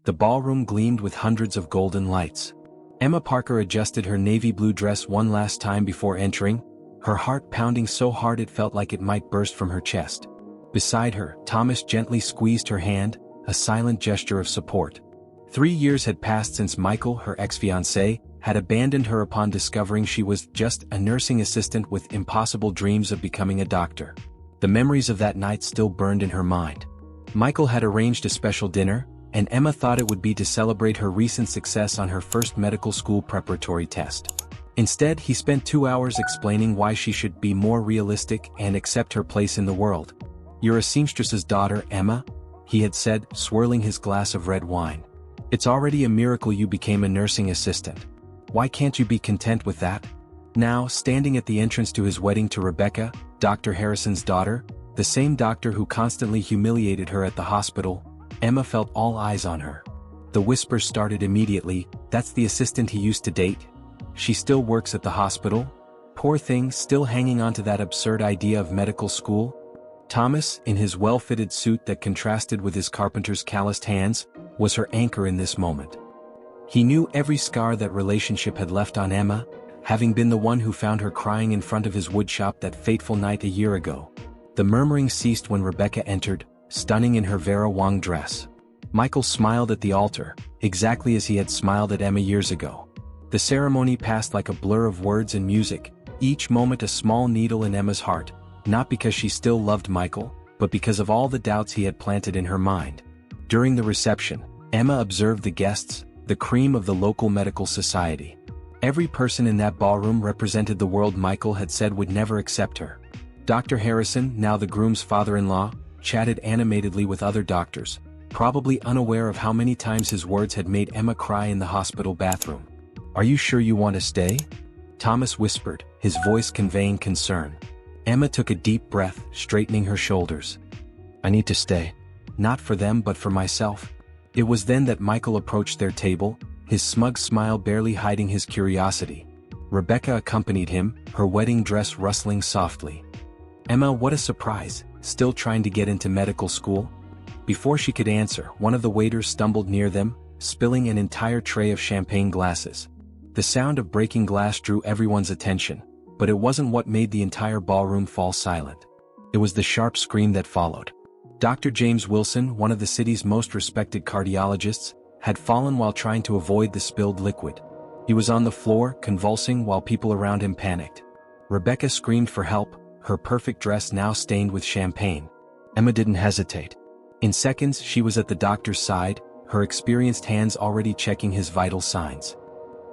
The ballroom gleamed with hundreds of golden lights. Emma Parker adjusted her navy blue dress one last time before entering, her heart pounding so hard it felt like it might burst from her chest. Beside her, Thomas gently squeezed her hand, a silent gesture of support. 3 years had passed since Michael, her ex-fiancé, had abandoned her upon discovering she was just a nursing assistant with impossible dreams of becoming a doctor. The memories of that night still burned in her mind. Michael had arranged a special dinner, and Emma thought it would be to celebrate her recent success on her first medical school preparatory test. Instead, he spent 2 hours explaining why she should be more realistic and accept her place in the world. "You're a seamstress's daughter, Emma," he had said, swirling his glass of red wine. "It's already a miracle you became a nursing assistant. Why can't you be content with that?" Now, standing at the entrance to his wedding to Rebecca, Dr. Harrison's daughter, the same doctor who constantly humiliated her at the hospital, Emma felt all eyes on her. The whispers started immediately. "That's the assistant he used to date? She still works at the hospital? Poor thing, still hanging on to that absurd idea of medical school?" Thomas, in his well-fitted suit that contrasted with his carpenter's calloused hands, was her anchor in this moment. He knew every scar that relationship had left on Emma, having been the one who found her crying in front of his woodshop that fateful night a year ago. The murmuring ceased when Rebecca entered, stunning in her Vera Wang dress. Michael smiled at the altar, exactly as he had smiled at Emma years ago. The ceremony passed like a blur of words and music, each moment a small needle in Emma's heart, not because she still loved Michael, but because of all the doubts he had planted in her mind. During the reception, Emma observed the guests, the cream of the local medical society. Every person in that ballroom represented the world Michael had said would never accept her. Dr. Harrison, now the groom's father-in-law, chatted animatedly with other doctors, probably unaware of how many times his words had made Emma cry in the hospital bathroom. "Are you sure you want to stay?" Thomas whispered, his voice conveying concern. Emma took a deep breath, straightening her shoulders. "I need to stay. Not for them but for myself." It was then that Michael approached their table, his smug smile barely hiding his curiosity. Rebecca accompanied him, her wedding dress rustling softly. "Emma, what a surprise, still trying to get into medical school?" Before she could answer, one of the waiters stumbled near them, spilling an entire tray of champagne glasses. The sound of breaking glass drew everyone's attention, but it wasn't what made the entire ballroom fall silent. It was the sharp scream that followed. Dr. James Wilson, one of the city's most respected cardiologists, had fallen while trying to avoid the spilled liquid. He was on the floor, convulsing while people around him panicked. Rebecca screamed for help, her perfect dress now stained with champagne. Emma didn't hesitate. In seconds she was at the doctor's side, her experienced hands already checking his vital signs.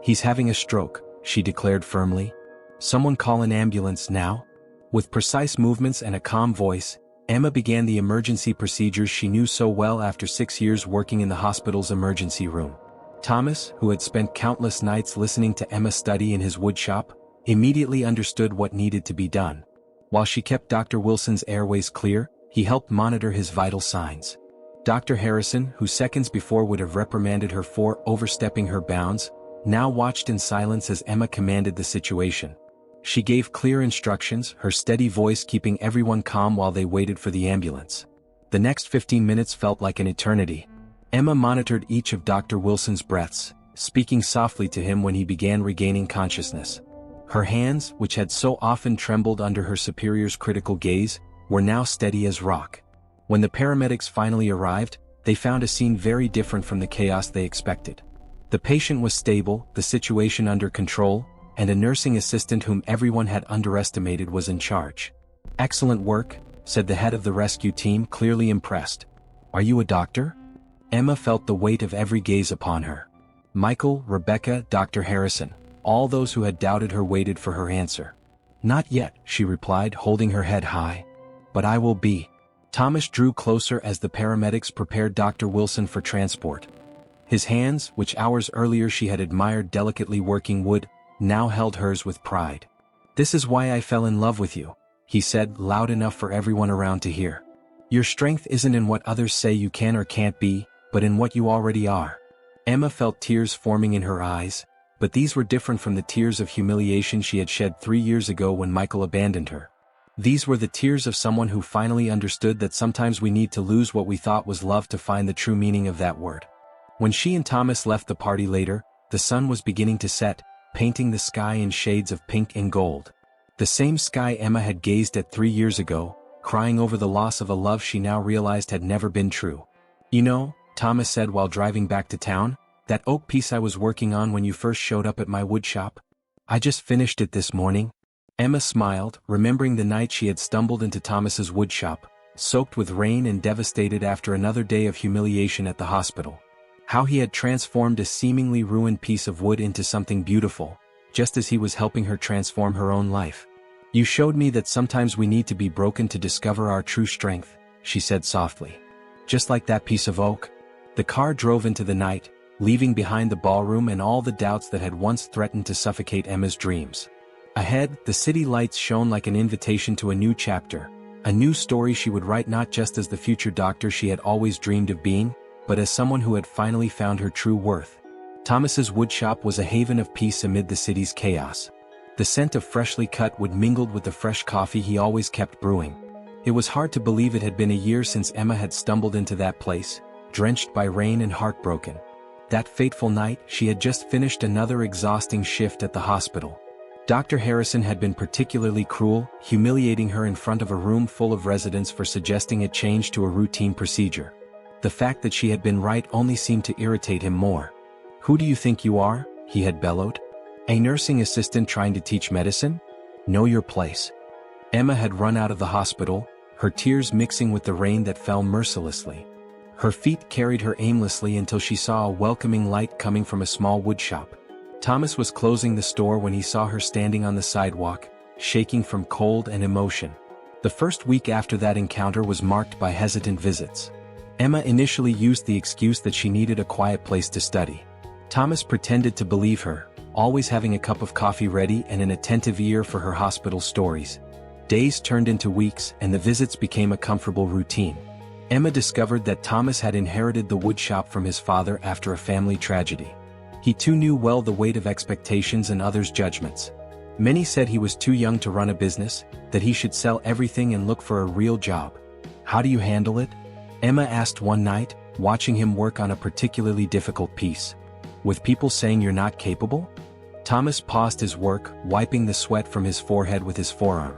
"He's having a stroke," she declared firmly. "Someone call an ambulance now." With precise movements and a calm voice, Emma began the emergency procedures she knew so well after 6 years working in the hospital's emergency room. Thomas, who had spent countless nights listening to Emma study in his woodshop, immediately understood what needed to be done. While she kept Dr. Wilson's airways clear, he helped monitor his vital signs. Dr. Harrison, who seconds before would have reprimanded her for overstepping her bounds, now watched in silence as Emma commanded the situation. She gave clear instructions, her steady voice keeping everyone calm while they waited for the ambulance. The next 15 minutes felt like an eternity. Emma monitored each of Dr. Wilson's breaths, speaking softly to him when he began regaining consciousness. Her hands, which had so often trembled under her superior's critical gaze, were now steady as rock. When the paramedics finally arrived, they found a scene very different from the chaos they expected. The patient was stable, the situation under control, and a nursing assistant whom everyone had underestimated was in charge. "Excellent work," said the head of the rescue team, clearly impressed. "Are you a doctor?" Emma felt the weight of every gaze upon her. Michael, Rebecca, Dr. Harrison, all those who had doubted her waited for her answer. "Not yet," she replied, holding her head high. "But I will be." Thomas drew closer as the paramedics prepared Dr. Wilson for transport. His hands, which hours earlier she had admired delicately working wood, now held hers with pride. "This is why I fell in love with you," he said, loud enough for everyone around to hear. "Your strength isn't in what others say you can or can't be, but in what you already are." Emma felt tears forming in her eyes, but these were different from the tears of humiliation she had shed 3 years ago when Michael abandoned her. These were the tears of someone who finally understood that sometimes we need to lose what we thought was love to find the true meaning of that word. When she and Thomas left the party later, the sun was beginning to set, painting the sky in shades of pink and gold. The same sky Emma had gazed at 3 years ago, crying over the loss of a love she now realized had never been true. "You know," Thomas said while driving back to town, "that oak piece I was working on when you first showed up at my woodshop? I just finished it this morning." Emma smiled, remembering the night she had stumbled into Thomas's woodshop, soaked with rain and devastated after another day of humiliation at the hospital. How he had transformed a seemingly ruined piece of wood into something beautiful, just as he was helping her transform her own life. "You showed me that sometimes we need to be broken to discover our true strength," she said softly. "Just like that piece of oak." The car drove into the night, leaving behind the ballroom and all the doubts that had once threatened to suffocate Emma's dreams. Ahead, the city lights shone like an invitation to a new chapter, a new story she would write not just as the future doctor she had always dreamed of being, but as someone who had finally found her true worth. Thomas's woodshop was a haven of peace amid the city's chaos. The scent of freshly cut wood mingled with the fresh coffee he always kept brewing. It was hard to believe it had been a year since Emma had stumbled into that place, drenched by rain and heartbroken. That fateful night, she had just finished another exhausting shift at the hospital. Dr. Harrison had been particularly cruel, humiliating her in front of a room full of residents for suggesting a change to a routine procedure. The fact that she had been right only seemed to irritate him more. "Who do you think you are?" he had bellowed. "A nursing assistant trying to teach medicine? Know your place." Emma had run out of the hospital, her tears mixing with the rain that fell mercilessly. Her feet carried her aimlessly until she saw a welcoming light coming from a small woodshop. Thomas was closing the store when he saw her standing on the sidewalk, shaking from cold and emotion. The first week after that encounter was marked by hesitant visits. Emma initially used the excuse that she needed a quiet place to study. Thomas pretended to believe her, always having a cup of coffee ready and an attentive ear for her hospital stories. Days turned into weeks and the visits became a comfortable routine. Emma discovered that Thomas had inherited the woodshop from his father after a family tragedy. He too knew well the weight of expectations and others' judgments. Many said he was too young to run a business, that he should sell everything and look for a real job. "How do you handle it?" Emma asked one night, watching him work on a particularly difficult piece. "With people saying you're not capable?" Thomas paused his work, wiping the sweat from his forehead with his forearm.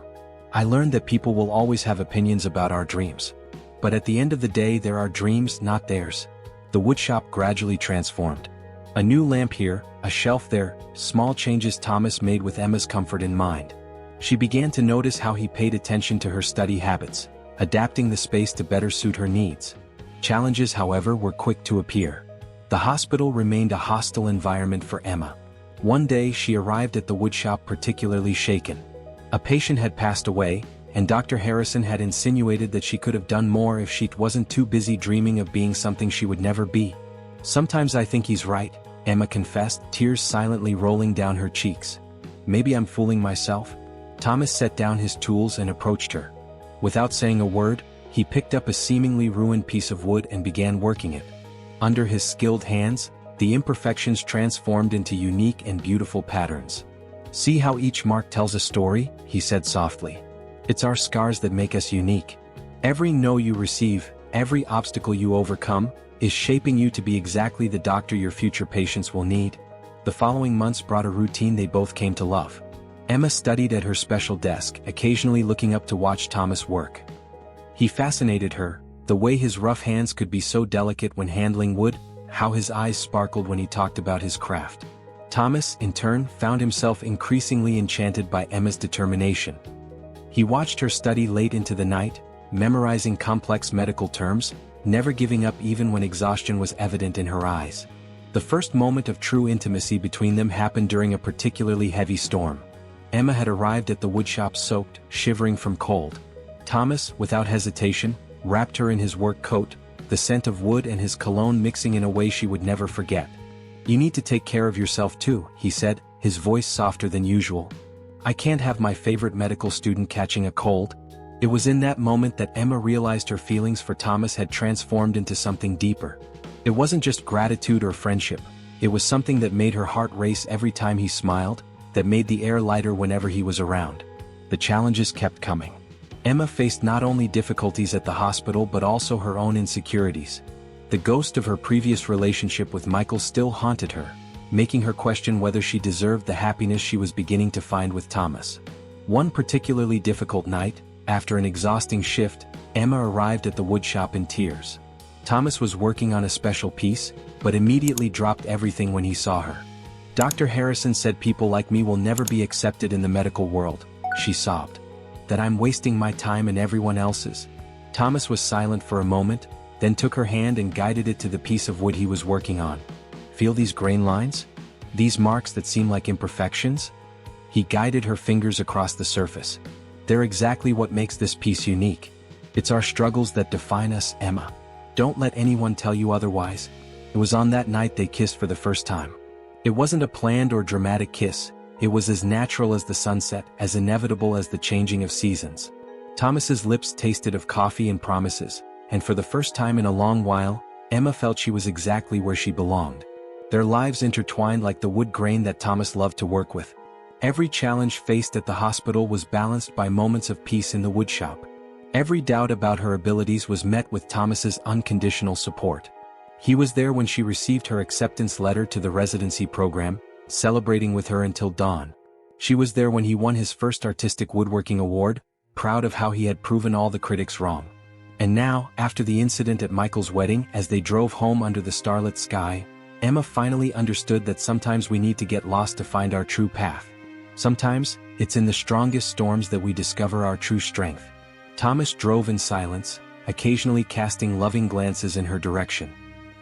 "I learned that people will always have opinions about our dreams. But at the end of the day they're our dreams, not theirs." The woodshop gradually transformed. A new lamp here, a shelf there, small changes Thomas made with Emma's comfort in mind. She began to notice how he paid attention to her study habits, adapting the space to better suit her needs. Challenges, however, were quick to appear. The hospital remained a hostile environment for Emma. One day she arrived at the woodshop particularly shaken. A patient had passed away, and Dr. Harrison had insinuated that she could have done more if she wasn't too busy dreaming of being something she would never be. "Sometimes I think he's right," Emma confessed, tears silently rolling down her cheeks. "Maybe I'm fooling myself." Thomas set down his tools and approached her. Without saying a word, he picked up a seemingly ruined piece of wood and began working it. Under his skilled hands, the imperfections transformed into unique and beautiful patterns. "See how each mark tells a story?" he said softly. "It's our scars that make us unique. Every no you receive, every obstacle you overcome, is shaping you to be exactly the doctor your future patients will need." The following months brought a routine they both came to love. Emma studied at her special desk, occasionally looking up to watch Thomas work. He fascinated her, the way his rough hands could be so delicate when handling wood, how his eyes sparkled when he talked about his craft. Thomas, in turn, found himself increasingly enchanted by Emma's determination. He watched her study late into the night, memorizing complex medical terms, never giving up even when exhaustion was evident in her eyes. The first moment of true intimacy between them happened during a particularly heavy storm. Emma had arrived at the woodshop soaked, shivering from cold. Thomas, without hesitation, wrapped her in his work coat, the scent of wood and his cologne mixing in a way she would never forget. "You need to take care of yourself too," he said, his voice softer than usual. "I can't have my favorite medical student catching a cold." It was in that moment that Emma realized her feelings for Thomas had transformed into something deeper. It wasn't just gratitude or friendship, it was something that made her heart race every time he smiled, that made the air lighter whenever he was around. The challenges kept coming. Emma faced not only difficulties at the hospital but also her own insecurities. The ghost of her previous relationship with Michael still haunted her, making her question whether she deserved the happiness she was beginning to find with Thomas. One particularly difficult night, after an exhausting shift, Emma arrived at the woodshop in tears. Thomas was working on a special piece, but immediately dropped everything when he saw her. "Dr. Harrison said people like me will never be accepted in the medical world," she sobbed. "That I'm wasting my time and everyone else's." Thomas was silent for a moment, then took her hand and guided it to the piece of wood he was working on. "Feel these grain lines? These marks that seem like imperfections?" He guided her fingers across the surface. "They're exactly what makes this piece unique. It's our struggles that define us, Emma. Don't let anyone tell you otherwise." It was on that night they kissed for the first time. It wasn't a planned or dramatic kiss, it was as natural as the sunset, as inevitable as the changing of seasons. Thomas's lips tasted of coffee and promises, and for the first time in a long while, Emma felt she was exactly where she belonged. Their lives intertwined like the wood grain that Thomas loved to work with. Every challenge faced at the hospital was balanced by moments of peace in the woodshop. Every doubt about her abilities was met with Thomas's unconditional support. He was there when she received her acceptance letter to the residency program, celebrating with her until dawn. She was there when he won his first artistic woodworking award, proud of how he had proven all the critics wrong. And now, after the incident at Michael's wedding, as they drove home under the starlit sky, Emma finally understood that sometimes we need to get lost to find our true path. Sometimes, it's in the strongest storms that we discover our true strength. Thomas drove in silence, occasionally casting loving glances in her direction.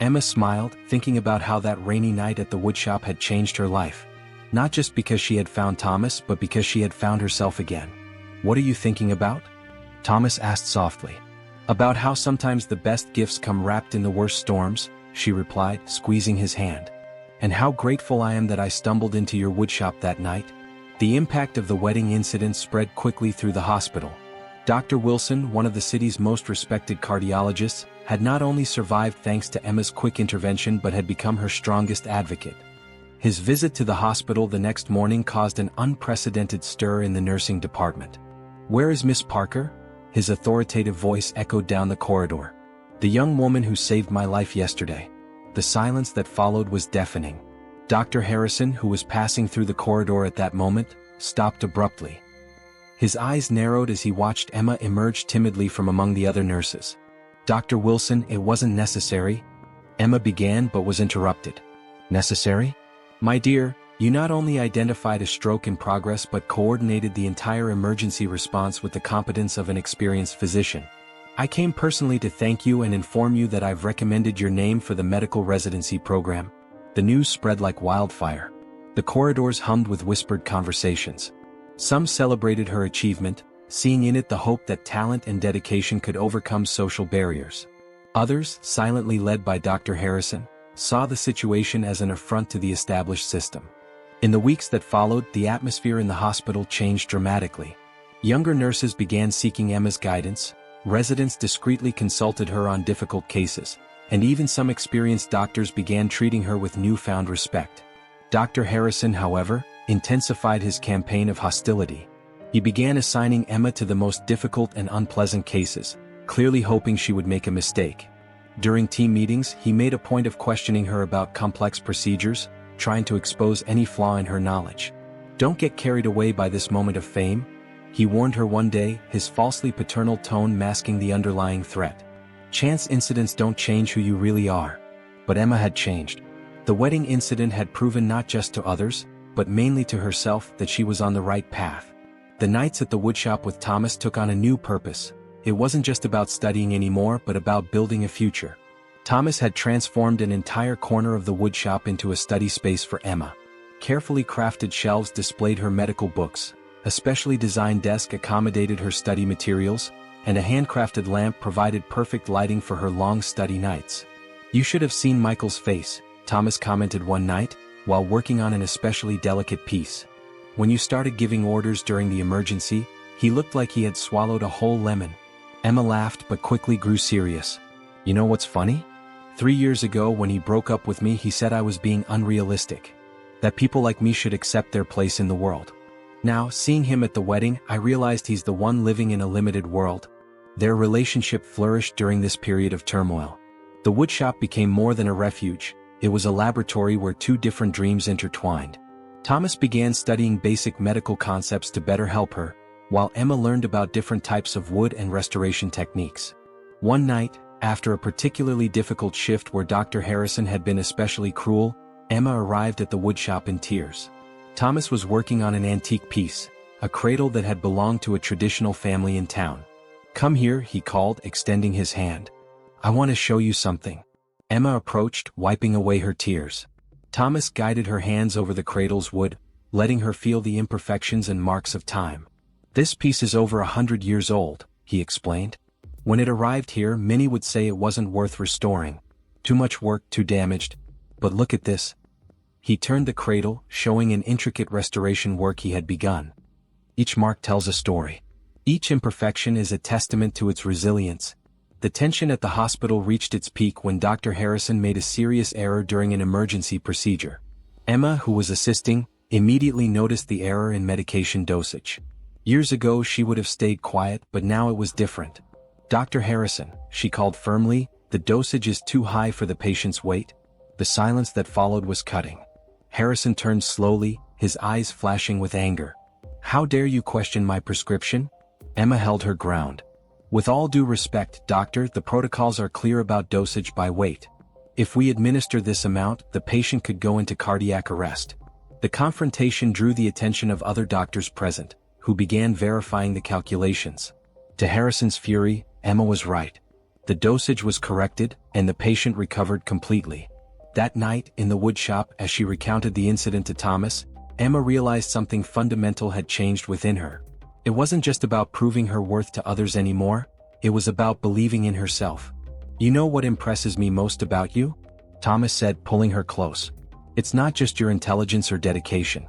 Emma smiled, thinking about how that rainy night at the woodshop had changed her life. Not just because she had found Thomas, but because she had found herself again. "What are you thinking about?" Thomas asked softly. "About how sometimes the best gifts come wrapped in the worst storms," she replied, squeezing his hand. "And how grateful I am that I stumbled into your woodshop that night." The impact of the wedding incident spread quickly through the hospital. Dr. Wilson, one of the city's most respected cardiologists, had not only survived thanks to Emma's quick intervention but had become her strongest advocate. His visit to the hospital the next morning caused an unprecedented stir in the nursing department. "Where is Miss Parker?" His authoritative voice echoed down the corridor. "The young woman who saved my life yesterday." The silence that followed was deafening. Dr. Harrison, who was passing through the corridor at that moment, stopped abruptly. His eyes narrowed as he watched Emma emerge timidly from among the other nurses. "Dr. Wilson, it wasn't necessary," Emma began but was interrupted. "Necessary? My dear, you not only identified a stroke in progress but coordinated the entire emergency response with the competence of an experienced physician. I came personally to thank you and inform you that I've recommended your name for the medical residency program." The news spread like wildfire. The corridors hummed with whispered conversations. Some celebrated her achievement, seeing in it the hope that talent and dedication could overcome social barriers. Others, silently led by Dr. Harrison, saw the situation as an affront to the established system. In the weeks that followed, the atmosphere in the hospital changed dramatically. Younger nurses began seeking Emma's guidance, residents discreetly consulted her on difficult cases, and even some experienced doctors began treating her with newfound respect. Dr. Harrison, however, intensified his campaign of hostility. He began assigning Emma to the most difficult and unpleasant cases, clearly hoping she would make a mistake. During team meetings, he made a point of questioning her about complex procedures, trying to expose any flaw in her knowledge. "Don't get carried away by this moment of fame," he warned her one day, his falsely paternal tone masking the underlying threat. "Chance incidents don't change who you really are." But Emma had changed. The wedding incident had proven not just to others, but mainly to herself that she was on the right path. The nights at the woodshop with Thomas took on a new purpose. It wasn't just about studying anymore but about building a future. Thomas had transformed an entire corner of the woodshop into a study space for Emma. Carefully crafted shelves displayed her medical books, a specially designed desk accommodated her study materials, and a handcrafted lamp provided perfect lighting for her long study nights. "You should have seen Michael's face," Thomas commented one night, while working on an especially delicate piece. "When you started giving orders during the emergency, he looked like he had swallowed a whole lemon." Emma laughed but quickly grew serious. "You know what's funny? 3 years ago when he broke up with me he said I was being unrealistic. That people like me should accept their place in the world. Now, seeing him at the wedding, I realized he's the one living in a limited world." Their relationship flourished during this period of turmoil. The woodshop became more than a refuge, it was a laboratory where two different dreams intertwined. Thomas began studying basic medical concepts to better help her, while Emma learned about different types of wood and restoration techniques. One night, after a particularly difficult shift where Dr. Harrison had been especially cruel, Emma arrived at the woodshop in tears. Thomas was working on an antique piece, a cradle that had belonged to a traditional family in town. "Come here," he called, extending his hand. "I want to show you something." Emma approached, wiping away her tears. Thomas guided her hands over the cradle's wood, letting her feel the imperfections and marks of time. "This piece is over 100 years old," he explained. "When it arrived here, many would say it wasn't worth restoring. Too much work, too damaged. But look at this." He turned the cradle, showing an intricate restoration work he had begun. Each mark tells a story. Each imperfection is a testament to its resilience. The tension at the hospital reached its peak when Dr. Harrison made a serious error during an emergency procedure. Emma, who was assisting, immediately noticed the error in medication dosage. Years ago she would have stayed quiet, but now it was different. "Dr. Harrison," she called firmly, "the dosage is too high for the patient's weight." The silence that followed was cutting. Harrison turned slowly, his eyes flashing with anger. "How dare you question my prescription?" Emma held her ground. "With all due respect, doctor, the protocols are clear about dosage by weight. If we administer this amount, the patient could go into cardiac arrest." The confrontation drew the attention of other doctors present, who began verifying the calculations. To Harrison's fury, Emma was right. The dosage was corrected, and the patient recovered completely. That night, in the woodshop, as she recounted the incident to Thomas, Emma realized something fundamental had changed within her. It wasn't just about proving her worth to others anymore, it was about believing in herself. "You know what impresses me most about you?" Thomas said, pulling her close. "It's not just your intelligence or dedication.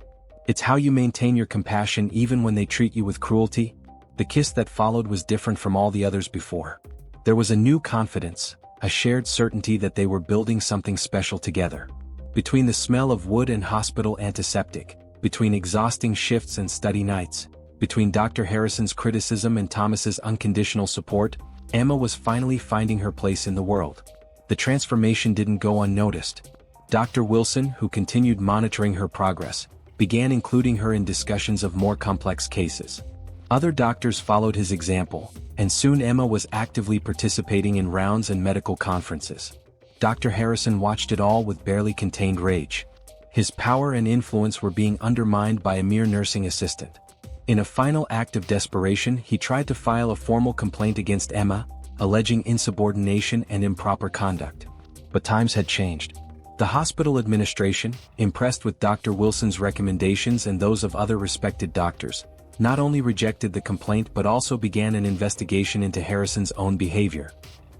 It's how you maintain your compassion even when they treat you with cruelty." The kiss that followed was different from all the others before. There was a new confidence, a shared certainty that they were building something special together. Between the smell of wood and hospital antiseptic, between exhausting shifts and study nights, between Dr. Harrison's criticism and Thomas's unconditional support, Emma was finally finding her place in the world. The transformation didn't go unnoticed. Dr. Wilson, who continued monitoring her progress, began including her in discussions of more complex cases. Other doctors followed his example, and soon Emma was actively participating in rounds and medical conferences. Dr. Harrison watched it all with barely contained rage. His power and influence were being undermined by a mere nursing assistant. In a final act of desperation, he tried to file a formal complaint against Emma, alleging insubordination and improper conduct. But times had changed. The hospital administration, impressed with Dr. Wilson's recommendations and those of other respected doctors, not only rejected the complaint but also began an investigation into Harrison's own behavior.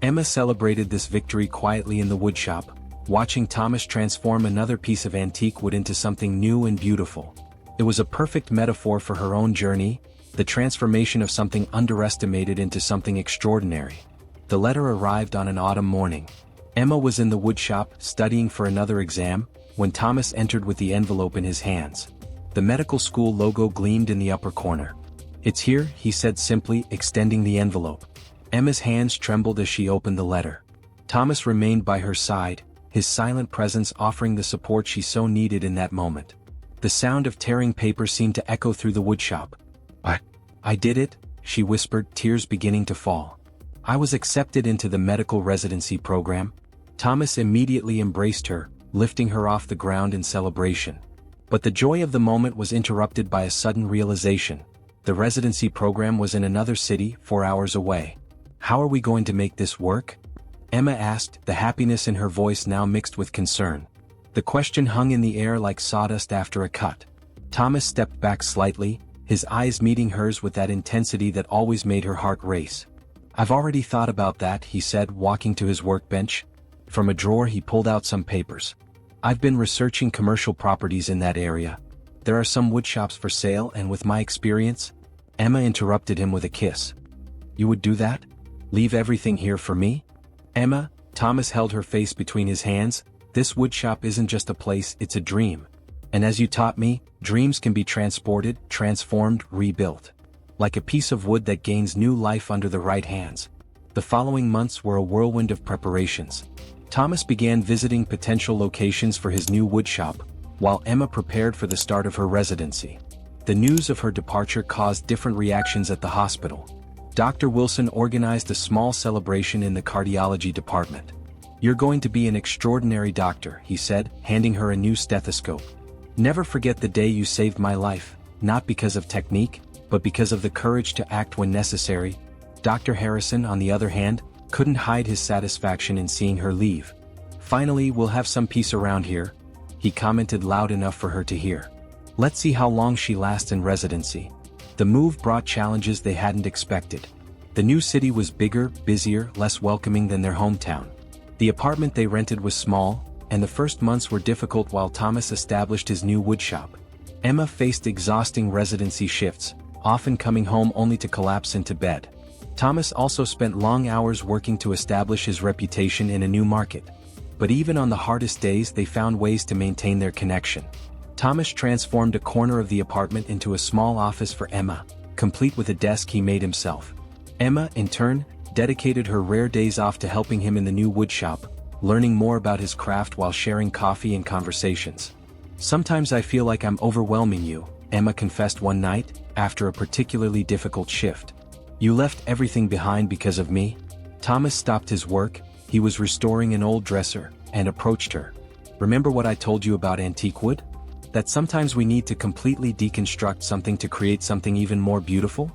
Emma celebrated this victory quietly in the woodshop, watching Thomas transform another piece of antique wood into something new and beautiful. It was a perfect metaphor for her own journey, the transformation of something underestimated into something extraordinary. The letter arrived on an autumn morning. Emma was in the woodshop, studying for another exam, when Thomas entered with the envelope in his hands. The medical school logo gleamed in the upper corner. "It's here," he said simply, extending the envelope. Emma's hands trembled as she opened the letter. Thomas remained by her side, his silent presence offering the support she so needed in that moment. The sound of tearing paper seemed to echo through the woodshop. I did it," she whispered, tears beginning to fall. "I was accepted into the medical residency program." Thomas immediately embraced her, lifting her off the ground in celebration. But the joy of the moment was interrupted by a sudden realization. The residency program was in another city, 4 hours away. "How are we going to make this work?" Emma asked, the happiness in her voice now mixed with concern. The question hung in the air like sawdust after a cut. Thomas stepped back slightly, his eyes meeting hers with that intensity that always made her heart race. "I've already thought about that," he said, walking to his workbench. From a drawer he pulled out some papers. "I've been researching commercial properties in that area. There are some woodshops for sale, and with my experience—" Emma interrupted him with a kiss. "You would do that? Leave everything here for me?" "Emma," Thomas held her face between his hands, "this woodshop isn't just a place, it's a dream. And as you taught me, dreams can be transported, transformed, rebuilt. Like a piece of wood that gains new life under the right hands." The following months were a whirlwind of preparations. Thomas began visiting potential locations for his new woodshop, while Emma prepared for the start of her residency. The news of her departure caused different reactions at the hospital. Dr. Wilson organized a small celebration in the cardiology department. "You're going to be an extraordinary doctor," he said, handing her a new stethoscope. "Never forget the day you saved my life, not because of technique, but because of the courage to act when necessary." Dr. Harrison, on the other hand, couldn't hide his satisfaction in seeing her leave. "Finally, we'll have some peace around here," he commented loud enough for her to hear. "Let's see how long she lasts in residency." The move brought challenges they hadn't expected. The new city was bigger, busier, less welcoming than their hometown. The apartment they rented was small, and the first months were difficult while Thomas established his new woodshop. Emma faced exhausting residency shifts, often coming home only to collapse into bed. Thomas also spent long hours working to establish his reputation in a new market. But even on the hardest days they found ways to maintain their connection. Thomas transformed a corner of the apartment into a small office for Emma, complete with a desk he made himself. Emma, in turn, dedicated her rare days off to helping him in the new woodshop, learning more about his craft while sharing coffee and conversations. "Sometimes I feel like I'm overwhelming you," Emma confessed one night, after a particularly difficult shift. "You left everything behind because of me?" Thomas stopped his work, he was restoring an old dresser, and approached her. "Remember what I told you about antique wood? That sometimes we need to completely deconstruct something to create something even more beautiful?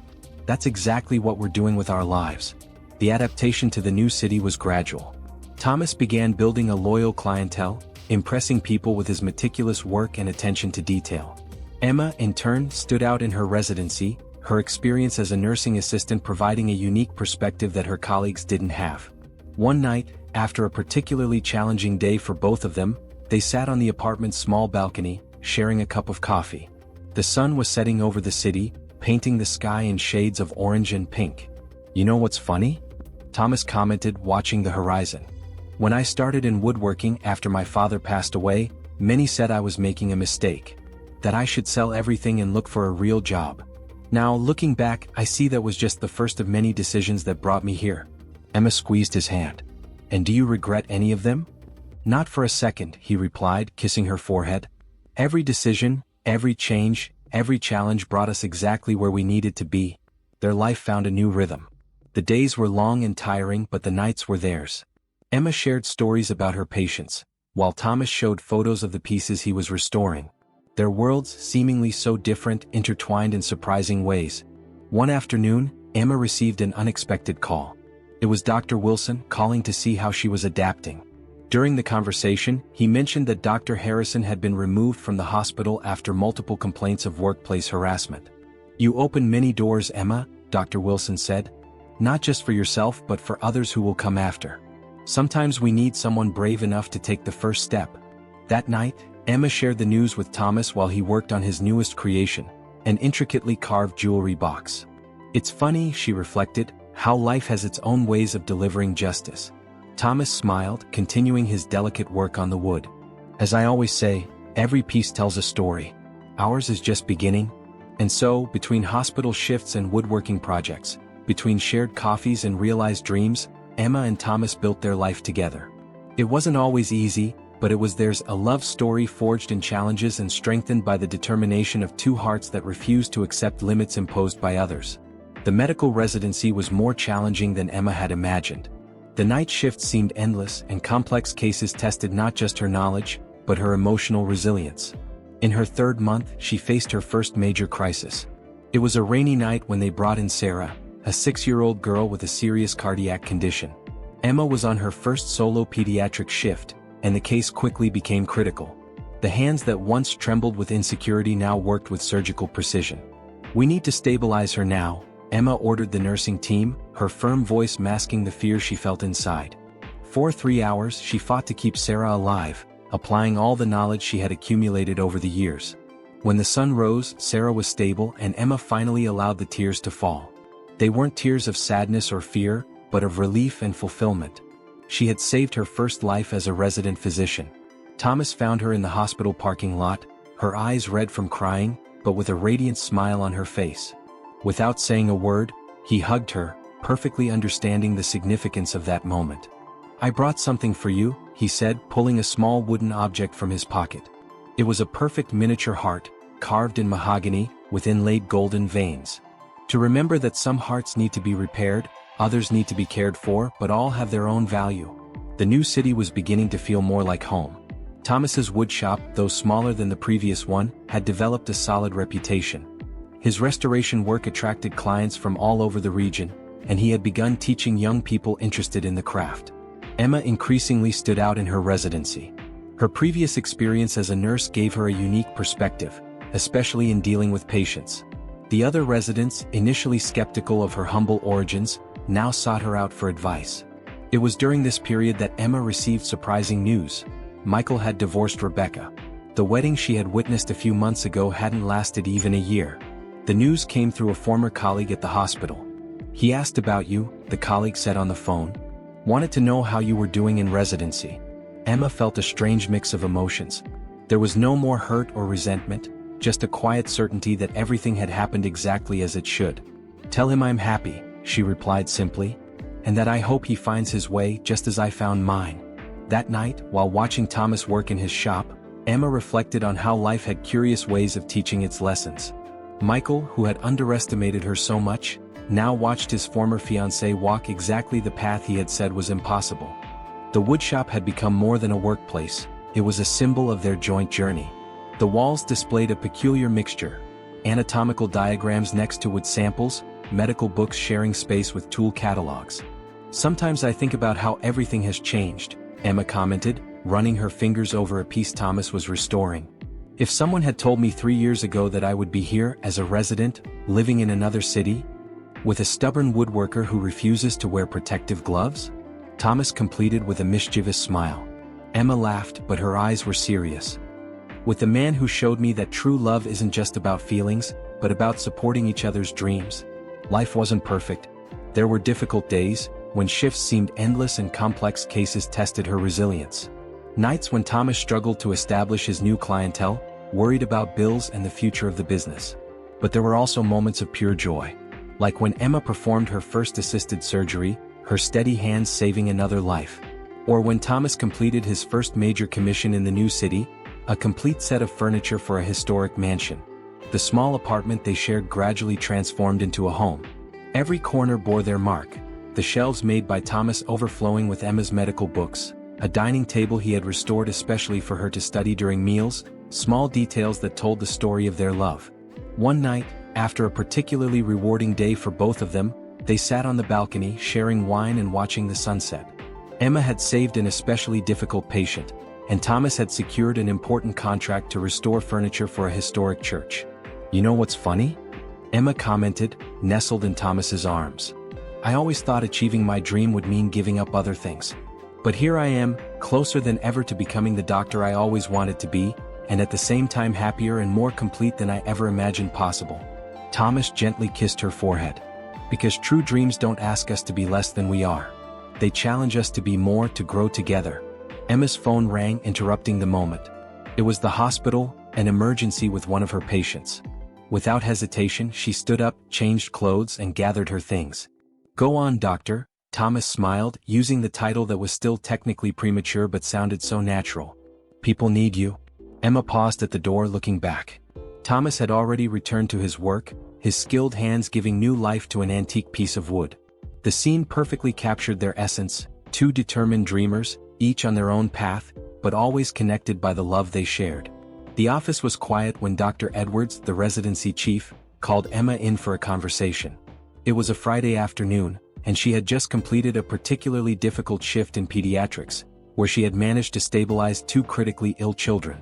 That's exactly what we're doing with our lives." The adaptation to the new city was gradual. Thomas began building a loyal clientele, impressing people with his meticulous work and attention to detail. Emma, in turn, stood out in her residency, her experience as a nursing assistant providing a unique perspective that her colleagues didn't have. One night, after a particularly challenging day for both of them, they sat on the apartment's small balcony, sharing a cup of coffee. The sun was setting over the city, painting the sky in shades of orange and pink. "You know what's funny?" Thomas commented, watching the horizon. "When I started in woodworking after my father passed away, many said I was making a mistake. That I should sell everything and look for a real job. Now, looking back, I see that was just the first of many decisions that brought me here." Emma squeezed his hand. "And do you regret any of them?" "Not for a second," he replied, kissing her forehead. "Every decision, every change, every challenge brought us exactly where we needed to be." Their life found a new rhythm. The days were long and tiring, but the nights were theirs. Emma shared stories about her patients, while Thomas showed photos of the pieces he was restoring. Their worlds, seemingly so different, intertwined in surprising ways. One afternoon, Emma received an unexpected call. It was Dr. Wilson calling to see how she was adapting. During the conversation, he mentioned that Dr. Harrison had been removed from the hospital after multiple complaints of workplace harassment. "You open many doors, Emma," Dr. Wilson said. "Not just for yourself but for others who will come after. Sometimes we need someone brave enough to take the first step." That night, Emma shared the news with Thomas while he worked on his newest creation, an intricately carved jewelry box. "It's funny," she reflected, "how life has its own ways of delivering justice." Thomas smiled, continuing his delicate work on the wood. "As I always say, every piece tells a story. Ours is just beginning." And so, between hospital shifts and woodworking projects, between shared coffees and realized dreams, Emma and Thomas built their life together. It wasn't always easy, but it was theirs, a love story forged in challenges and strengthened by the determination of two hearts that refused to accept limits imposed by others. The medical residency was more challenging than Emma had imagined. The night shifts seemed endless, and complex cases tested not just her knowledge, but her emotional resilience. In her third month, she faced her first major crisis. It was a rainy night when they brought in Sarah, a 6-year-old girl with a serious cardiac condition. Emma was on her first solo pediatric shift, and the case quickly became critical. The hands that once trembled with insecurity now worked with surgical precision. "We need to stabilize her now," Emma ordered the nursing team, her firm voice masking the fear she felt inside. For 3 hours, she fought to keep Sarah alive, applying all the knowledge she had accumulated over the years. When the sun rose, Sarah was stable, and Emma finally allowed the tears to fall. They weren't tears of sadness or fear, but of relief and fulfillment. She had saved her first life as a resident physician. Thomas found her in the hospital parking lot, her eyes red from crying, but with a radiant smile on her face. Without saying a word, he hugged her, perfectly understanding the significance of that moment. "I brought something for you," he said, pulling a small wooden object from his pocket. It was a perfect miniature heart, carved in mahogany, with inlaid golden veins. To remember that some hearts need to be repaired, others need to be cared for, but all have their own value. The new city was beginning to feel more like home. Thomas's wood shop, though smaller than the previous one, had developed a solid reputation. His restoration work attracted clients from all over the region, and he had begun teaching young people interested in the craft. Emma increasingly stood out in her residency. Her previous experience as a nurse gave her a unique perspective, especially in dealing with patients. The other residents, initially skeptical of her humble origins, now sought her out for advice. It was during this period that Emma received surprising news. Michael had divorced Rebecca. The wedding she had witnessed a few months ago hadn't lasted even a year. The news came through a former colleague at the hospital. "He asked about you," the colleague said on the phone. "Wanted to know how you were doing in residency." Emma felt a strange mix of emotions. There was no more hurt or resentment, just a quiet certainty that everything had happened exactly as it should. "Tell him I'm happy," she replied simply, "and that I hope he finds his way just as I found mine." That night, while watching Thomas work in his shop, Emma reflected on how life had curious ways of teaching its lessons. Michael, who had underestimated her so much, now watched his former fiancée walk exactly the path he had said was impossible. The woodshop had become more than a workplace, it was a symbol of their joint journey. The walls displayed a peculiar mixture: anatomical diagrams next to wood samples, medical books sharing space with tool catalogs. "Sometimes I think about how everything has changed," Emma commented, running her fingers over a piece Thomas was restoring. "If someone had told me 3 years ago that I would be here as a resident, living in another city, with a stubborn woodworker who refuses to wear protective gloves?" Thomas completed with a mischievous smile. Emma laughed, but her eyes were serious. "With the man who showed me that true love isn't just about feelings, but about supporting each other's dreams." Life wasn't perfect. There were difficult days, when shifts seemed endless and complex cases tested her resilience. Nights when Thomas struggled to establish his new clientele, worried about bills and the future of the business. But there were also moments of pure joy. Like when Emma performed her first assisted surgery, her steady hands saving another life. Or when Thomas completed his first major commission in the new city, a complete set of furniture for a historic mansion. The small apartment they shared gradually transformed into a home. Every corner bore their mark. The shelves made by Thomas overflowing with Emma's medical books, a dining table he had restored especially for her to study during meals, small details that told the story of their love. One night, after a particularly rewarding day for both of them, they sat on the balcony sharing wine and watching the sunset. Emma had saved an especially difficult patient, and Thomas had secured an important contract to restore furniture for a historic church. "You know what's funny?" Emma commented, nestled in Thomas's arms. "I always thought achieving my dream would mean giving up other things. But here I am, closer than ever to becoming the doctor I always wanted to be, and at the same time happier and more complete than I ever imagined possible." Thomas gently kissed her forehead. "Because true dreams don't ask us to be less than we are. They challenge us to be more, to grow together." Emma's phone rang, interrupting the moment. It was the hospital, an emergency with one of her patients. Without hesitation, she stood up, changed clothes, and gathered her things. "Go on, doctor," Thomas smiled, using the title that was still technically premature but sounded so natural. "People need you." Emma paused at the door, looking back. Thomas had already returned to his work, his skilled hands giving new life to an antique piece of wood. The scene perfectly captured their essence: two determined dreamers, each on their own path, but always connected by the love they shared. The office was quiet when Dr. Edwards, the residency chief, called Emma in for a conversation. It was a Friday afternoon, and she had just completed a particularly difficult shift in pediatrics, where she had managed to stabilize 2 critically ill children.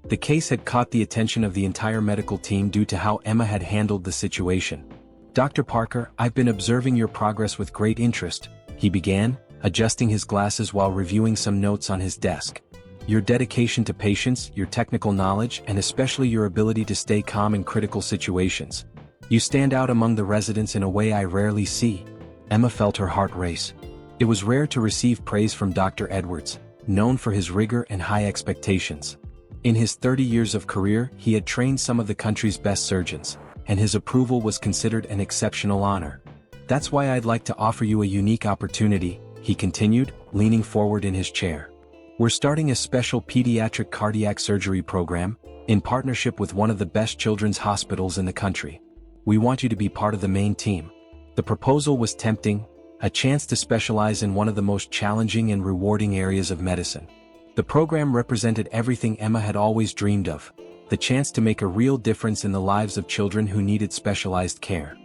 The case had caught the attention of the entire medical team due to how Emma had handled the situation. "Dr. Parker, I've been observing your progress with great interest," he began, adjusting his glasses while reviewing some notes on his desk. "Your dedication to patients, your technical knowledge, and especially your ability to stay calm in critical situations. You stand out among the residents in a way I rarely see." Emma felt her heart race. It was rare to receive praise from Dr. Edwards, known for his rigor and high expectations. In his 30 years of career, he had trained some of the country's best surgeons, and his approval was considered an exceptional honor. That's why I'd like to offer you a unique opportunity, he continued, leaning forward in his chair. We're starting a special pediatric cardiac surgery program, in partnership with one of the best children's hospitals in the country. We want you to be part of the main team. The proposal was tempting, a chance to specialize in one of the most challenging and rewarding areas of medicine. The program represented everything Emma had always dreamed of, the chance to make a real difference in the lives of children who needed specialized care.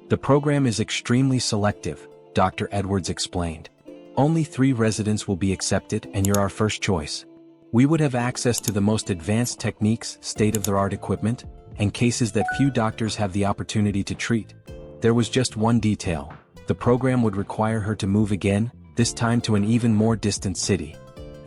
The program is extremely selective, Dr. Edwards explained. Only 3 residents will be accepted and you're our first choice. We would have access to the most advanced techniques, state-of-the-art equipment, and cases that few doctors have the opportunity to treat. There was just one detail. The program would require her to move again, this time to an even more distant city.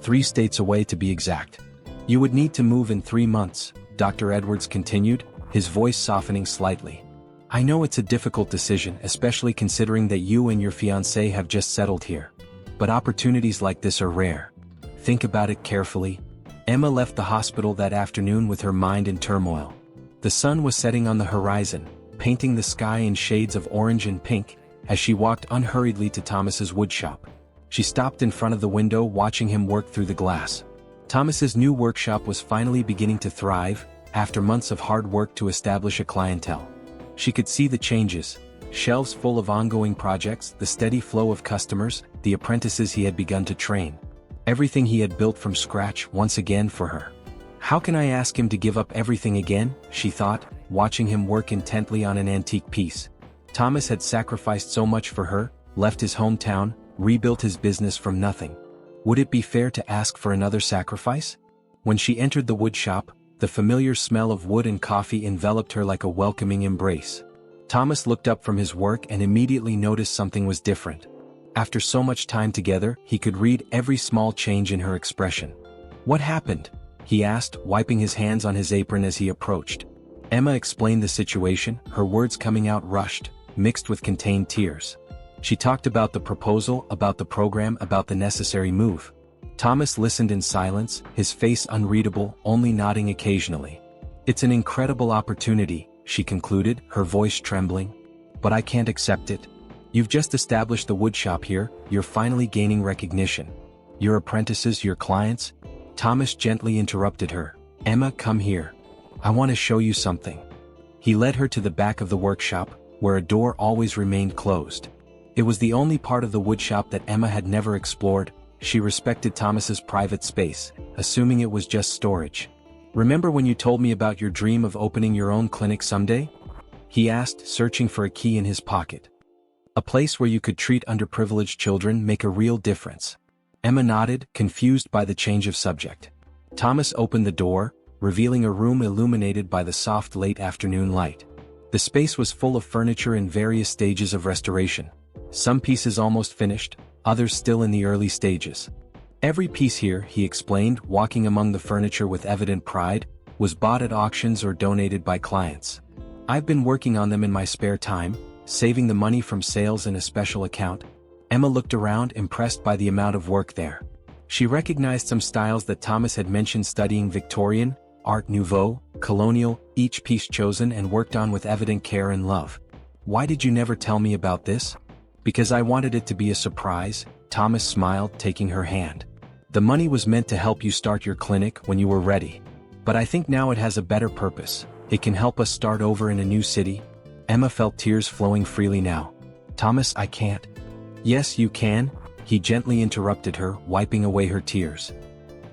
3 states away to be exact. You would need to move in 3 months, Dr. Edwards continued, his voice softening slightly. I know it's a difficult decision, especially considering that you and your fiancé have just settled here. But opportunities like this are rare. Think about it carefully. Emma left the hospital that afternoon with her mind in turmoil. The sun was setting on the horizon, painting the sky in shades of orange and pink, as she walked unhurriedly to Thomas's woodshop. She stopped in front of the window, watching him work through the glass. Thomas's new workshop was finally beginning to thrive, after months of hard work to establish a clientele. She could see the changes, shelves full of ongoing projects, the steady flow of customers, the apprentices he had begun to train. Everything he had built from scratch once again for her. How can I ask him to give up everything again, she thought, watching him work intently on an antique piece. Thomas had sacrificed so much for her, left his hometown, rebuilt his business from nothing. Would it be fair to ask for another sacrifice? When she entered the woodshop, the familiar smell of wood and coffee enveloped her like a welcoming embrace. Thomas looked up from his work and immediately noticed something was different. After so much time together, he could read every small change in her expression. What happened? He asked, wiping his hands on his apron as he approached. Emma explained the situation, her words coming out rushed, mixed with contained tears. She talked about the proposal, about the program, about the necessary move. Thomas listened in silence, his face unreadable, only nodding occasionally. It's an incredible opportunity, she concluded, her voice trembling. But I can't accept it. You've just established the woodshop here, you're finally gaining recognition. Your apprentices, your clients? Thomas gently interrupted her. Emma, come here. I want to show you something. He led her to the back of the workshop, where a door always remained closed. It was the only part of the woodshop that Emma had never explored. She respected Thomas's private space, assuming it was just storage. Remember when you told me about your dream of opening your own clinic someday? He asked, searching for a key in his pocket. A place where you could treat underprivileged children, make a real difference. Emma nodded, confused by the change of subject. Thomas opened the door, revealing a room illuminated by the soft late afternoon light. The space was full of furniture in various stages of restoration. Some pieces almost finished, others still in the early stages. Every piece here, he explained, walking among the furniture with evident pride, was bought at auctions or donated by clients. I've been working on them in my spare time, saving the money from sales in a special account. Emma looked around, impressed by the amount of work there. She recognized some styles that Thomas had mentioned studying: Victorian, Art Nouveau, Colonial, each piece chosen and worked on with evident care and love. Why did you never tell me about this? Because I wanted it to be a surprise, Thomas smiled, taking her hand. The money was meant to help you start your clinic when you were ready. But I think now it has a better purpose. It can help us start over in a new city. Emma felt tears flowing freely now. Thomas, I can't. Yes, you can, he gently interrupted her, wiping away her tears.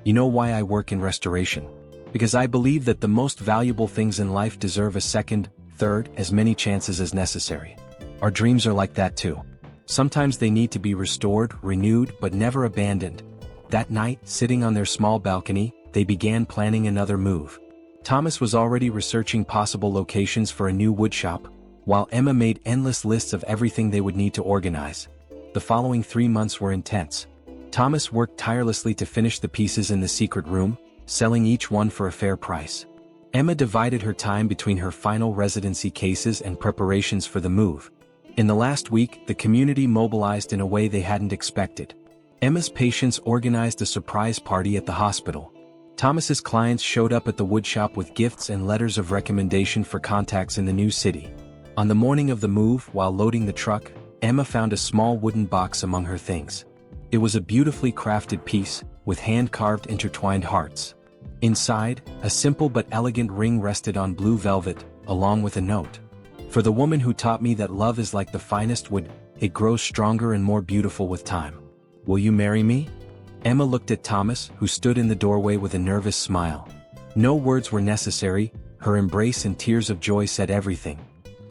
You know why I work in restoration? Because I believe that the most valuable things in life deserve a second, third, as many chances as necessary. Our dreams are like that too. Sometimes they need to be restored, renewed, but never abandoned. That night, sitting on their small balcony, they began planning another move. Thomas was already researching possible locations for a new woodshop, while Emma made endless lists of everything they would need to organize. The following 3 months were intense. Thomas worked tirelessly to finish the pieces in the secret room, selling each one for a fair price. Emma divided her time between her final residency cases and preparations for the move. In the last week, the community mobilized in a way they hadn't expected. Emma's patients organized a surprise party at the hospital. Thomas's clients showed up at the woodshop with gifts and letters of recommendation for contacts in the new city. On the morning of the move, while loading the truck, Emma found a small wooden box among her things. It was a beautifully crafted piece, with hand-carved intertwined hearts. Inside, a simple but elegant ring rested on blue velvet, along with a note. For the woman who taught me that love is like the finest wood, it grows stronger and more beautiful with time. Will you marry me? Emma looked at Thomas, who stood in the doorway with a nervous smile. No words were necessary, her embrace and tears of joy said everything.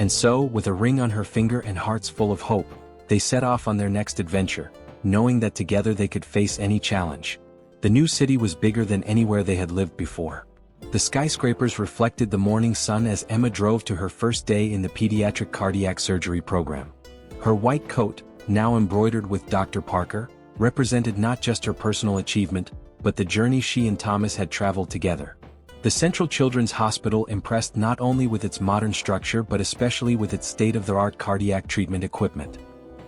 And so, with a ring on her finger and hearts full of hope, they set off on their next adventure, knowing that together they could face any challenge. The new city was bigger than anywhere they had lived before. The skyscrapers reflected the morning sun as Emma drove to her first day in the pediatric cardiac surgery program. Her white coat, now embroidered with Dr. Parker, represented not just her personal achievement, but the journey she and Thomas had traveled together. The Central Children's Hospital impressed not only with its modern structure but especially with its state-of-the-art cardiac treatment equipment.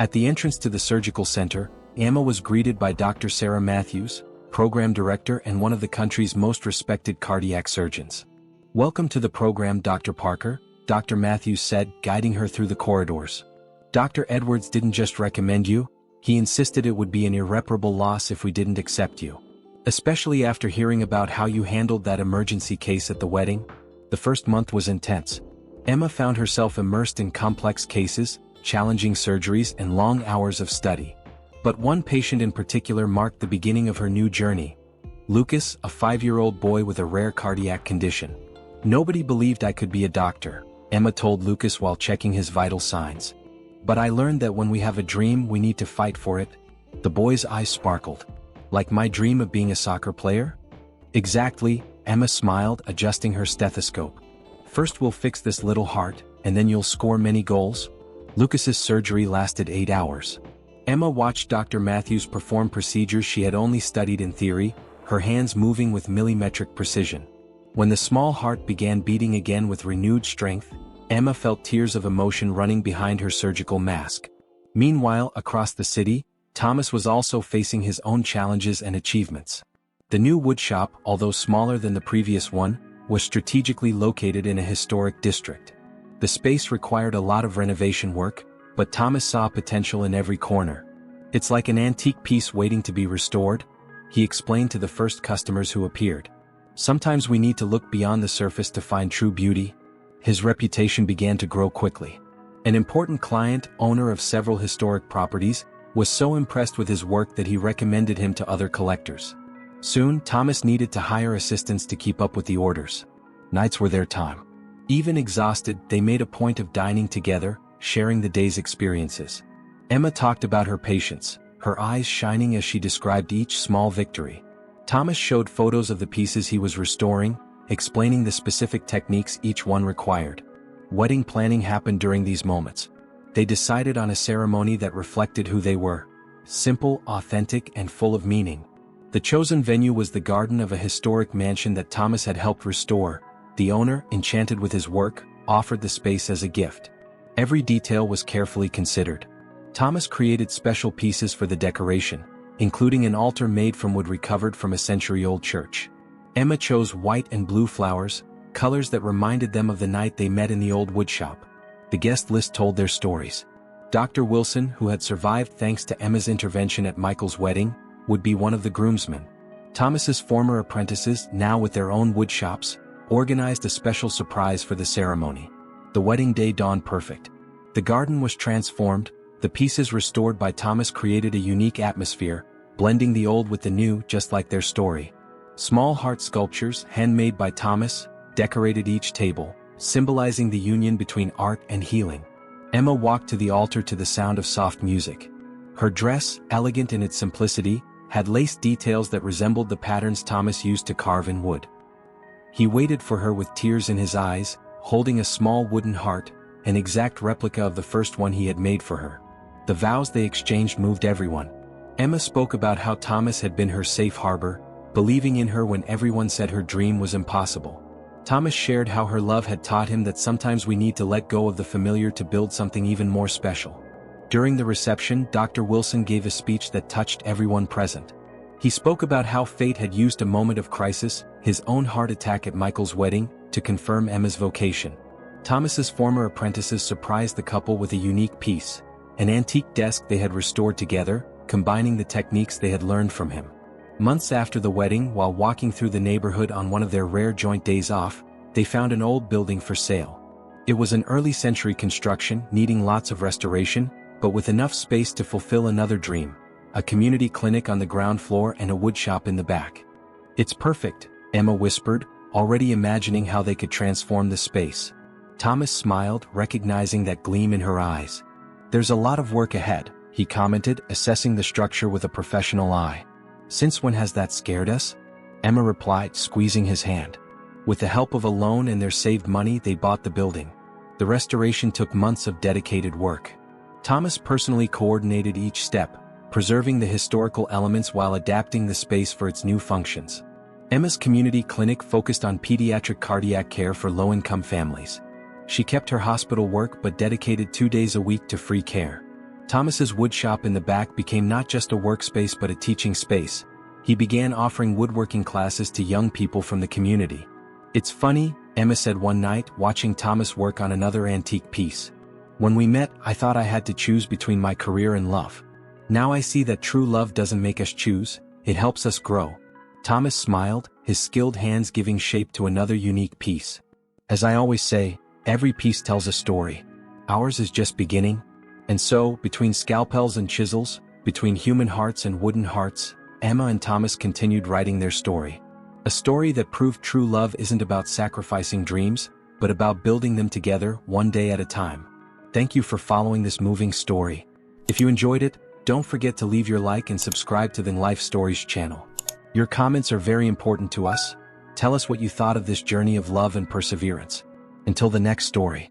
At the entrance to the surgical center, Emma was greeted by Dr. Sarah Matthews, program director and one of the country's most respected cardiac surgeons. "Welcome to the program, Dr. Parker," Dr. Matthews said, guiding her through the corridors. "Dr. Edwards didn't just recommend you, he insisted it would be an irreparable loss if we didn't accept you. Especially after hearing about how you handled that emergency case at the wedding." The first month was intense. Emma found herself immersed in complex cases, challenging surgeries and long hours of study. But one patient in particular marked the beginning of her new journey. Lucas, a 5-year-old boy with a rare cardiac condition. "Nobody believed I could be a doctor," Emma told Lucas while checking his vital signs. "But I learned that when we have a dream we need to fight for it." The boy's eyes sparkled. "Like my dream of being a soccer player?" "Exactly," Emma smiled, adjusting her stethoscope. "First we'll fix this little heart, and then you'll score many goals." Lucas's surgery lasted 8 hours. Emma watched Dr. Matthews perform procedures she had only studied in theory, her hands moving with millimetric precision. When the small heart began beating again with renewed strength, Emma felt tears of emotion running behind her surgical mask. Meanwhile, across the city, Thomas was also facing his own challenges and achievements. The new woodshop, although smaller than the previous one, was strategically located in a historic district. The space required a lot of renovation work, but Thomas saw potential in every corner. "It's like an antique piece waiting to be restored," he explained to the first customers who appeared. "Sometimes we need to look beyond the surface to find true beauty." His reputation began to grow quickly. An important client, owner of several historic properties, was so impressed with his work that he recommended him to other collectors. Soon, Thomas needed to hire assistants to keep up with the orders. Nights were their time. Even exhausted, they made a point of dining together, sharing the day's experiences. Emma talked about her patience, her eyes shining as she described each small victory. Thomas showed photos of the pieces he was restoring, explaining the specific techniques each one required. Wedding planning happened during these moments. They decided on a ceremony that reflected who they were: simple, authentic, and full of meaning. The chosen venue was the garden of a historic mansion that Thomas had helped restore. The owner, enchanted with his work, offered the space as a gift. Every detail was carefully considered. Thomas created special pieces for the decoration, including an altar made from wood recovered from a century-old church. Emma chose white and blue flowers, colors that reminded them of the night they met in the old woodshop. The guest list told their stories. Dr. Wilson, who had survived thanks to Emma's intervention at Michael's wedding, would be one of the groomsmen. Thomas's former apprentices, now with their own woodshops, organized a special surprise for the ceremony. The wedding day dawned perfect. The garden was transformed, the pieces restored by Thomas created a unique atmosphere, blending the old with the new just like their story. Small heart sculptures, handmade by Thomas, decorated each table, symbolizing the union between art and healing. Emma walked to the altar to the sound of soft music. Her dress, elegant in its simplicity, had lace details that resembled the patterns Thomas used to carve in wood. He waited for her with tears in his eyes, holding a small wooden heart, an exact replica of the first one he had made for her. The vows they exchanged moved everyone. Emma spoke about how Thomas had been her safe harbor, believing in her when everyone said her dream was impossible. Thomas shared how her love had taught him that sometimes we need to let go of the familiar to build something even more special. During the reception, Dr. Wilson gave a speech that touched everyone present. He spoke about how fate had used a moment of crisis, his own heart attack at Michael's wedding, to confirm Emma's vocation. Thomas's former apprentices surprised the couple with a unique piece. an antique desk they had restored together, combining the techniques they had learned from him. Months after the wedding, while walking through the neighborhood on one of their rare joint days off, they found an old building for sale. It was an early century construction, needing lots of restoration, but with enough space to fulfill another dream: a community clinic on the ground floor and a woodshop in the back. "It's perfect," Emma whispered, already imagining how they could transform the space. Thomas smiled, recognizing that gleam in her eyes. "There's a lot of work ahead," he commented, assessing the structure with a professional eye. "Since when has that scared us?" Emma replied, squeezing his hand. With the help of a loan and their saved money, they bought the building. The restoration took months of dedicated work. Thomas personally coordinated each step, preserving the historical elements while adapting the space for its new functions. Emma's community clinic focused on pediatric cardiac care for low-income families. She kept her hospital work but dedicated 2 days a week to free care. Thomas's woodshop in the back became not just a workspace but a teaching space. He began offering woodworking classes to young people from the community. "It's funny," Emma said one night, watching Thomas work on another antique piece. "When we met, I thought I had to choose between my career and love. Now I see that true love doesn't make us choose, it helps us grow." Thomas smiled, his skilled hands giving shape to another unique piece. "As I always say, every piece tells a story. Ours is just beginning." And so, between scalpels and chisels, between human hearts and wooden hearts, Emma and Thomas continued writing their story. A story that proved true love isn't about sacrificing dreams, but about building them together, one day at a time. Thank you for following this moving story. If you enjoyed it, don't forget to leave your like and subscribe to the Life Stories channel. Your comments are very important to us. Tell us what you thought of this journey of love and perseverance. Until the next story.